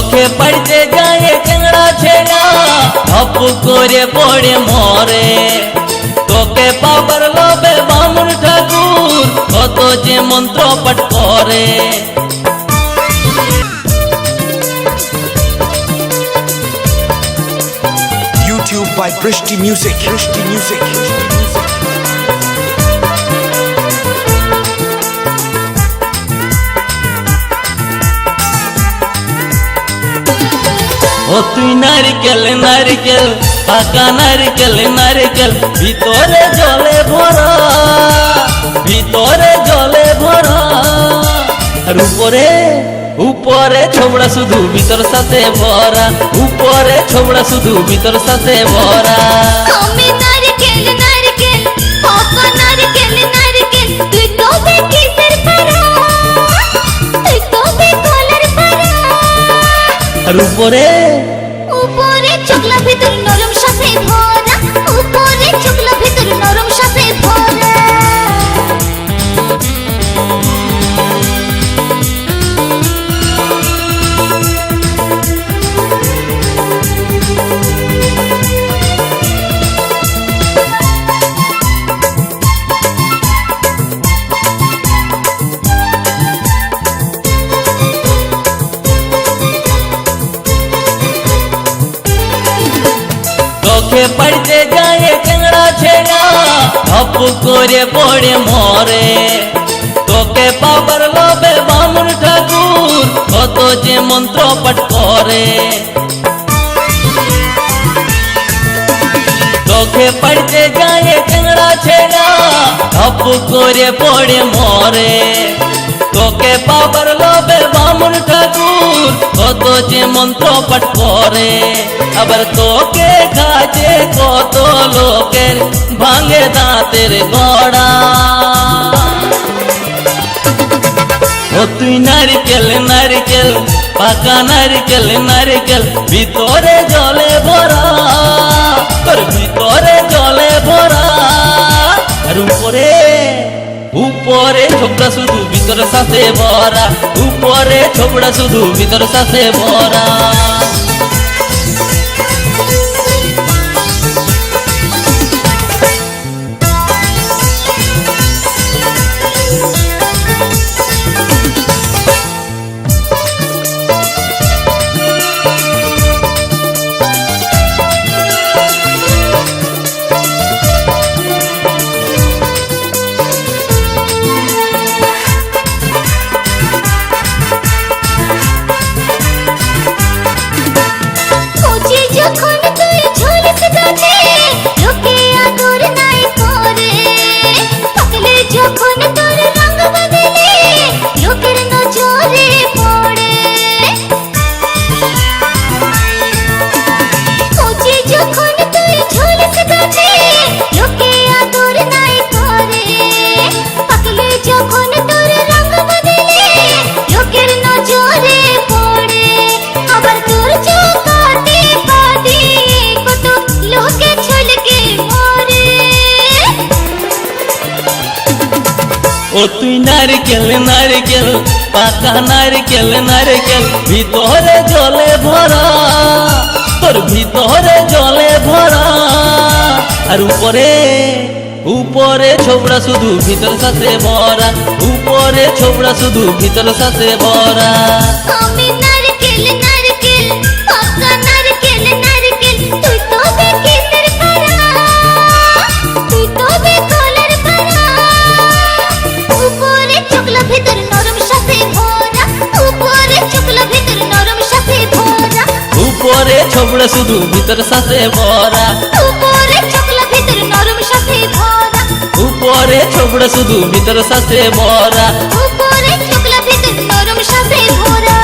তোকে পড়তে যায় চ্যাংড়া ছেড়া ধপ করে পড়ে মরে। তোকে পাবার লোভে বামুন ঠাকুর কত যে মন্ত্র পাঠ করে। YouTube by Brishti Music. Brishti Music. ও তুই নারকেল নারকেল পাকা নারকেল নারকেল ভিতরে জলে ভরা, ভিতরে জলে ভরা। আর উপরে উপরে ছোবড়া শুধু ভিতর সাথে ভরা, উপরে ছোবড়া শুধু ভিতর সাথে ভরা। আমি নারকেল নারকেল পাকা নারকেল নারকেল তুই কবে কিসের পারা, তুই কবে কলার পারা। আর উপরে উপরে চোখলা ভিতর নরম সাথে ভরা, উপরে চোখলা ভিতর নরম সাথে ভরা। তোকে পড়তে যায় চ্যাংড়া ছেড়া ধপ করে পড়ে মরে। তোকে পাবার লোভে বামুন ঠাকুর কত যে মন্ত্র পাঠ করে। তোকে পড়তে যায় চ্যাংড়া ছেড়া ধপ করে পড়ে মরে। তোকে পাবার লোভে বামুন ঠাকুর কত যে মন্ত্র পাঠ করে। আবার তোকে কাজে কত লোকের ভাঙে দাঁতের গড়া। ও তুই নারকেল নারকেল পাকা নারকেল নারকেল ভিতরে জলে ভরা, তোর ভিতরে জলে ভরা। আর উপরে উপরে ছোবড়া শুধু ভিতর সাথে ভরা, উপরে ছোবড়া শুধু ভিতর সাথে ভরা। যখন তুই ঝুলিস গাছে লোকে আদর নাই করে, পাকলে যখন তোর রঙ বদলে লোকের নজরে পড়ে। কচি যখন তুই ঝুলিস গাছে লোকে আদর নাই করে, পাকলে যখন তোর রঙ বদলে লোকের নজরে পড়ে। আবার তোর চোখাতে লোকে ছলকে মরে। ও তুই নারকেল নারকেল পাকা নারকেল নারকেল ভিতরে জলে ভরা, তোর ভিতরে জলে ভরা। আর উপরে উপরে ছোবড়া শুধু ভিতর সাথে ভরা, উপরে ছোবড়া শুধু ভিতর সাথে ভরা। আমি নারকেল নারকেল পাকা নারকেল নারকেল তুই তবে কিসের পারা, তুই তবে কলার পারা। উপরে চোখলা ভিতর নরম সাথে ভরা, উপরে চোখলা ভিতর নরম সাথে ভরা। উপরে ছোবড়া শুধু ভিতর সাথে ভরা, উপরে চোখলা ভিতর নরম সাথে ভরা। উপরে ছোবড়া শুধু ভিতর সাথে ভরা। উপরে চোখলা ভিতর নরম সাথে ভরা।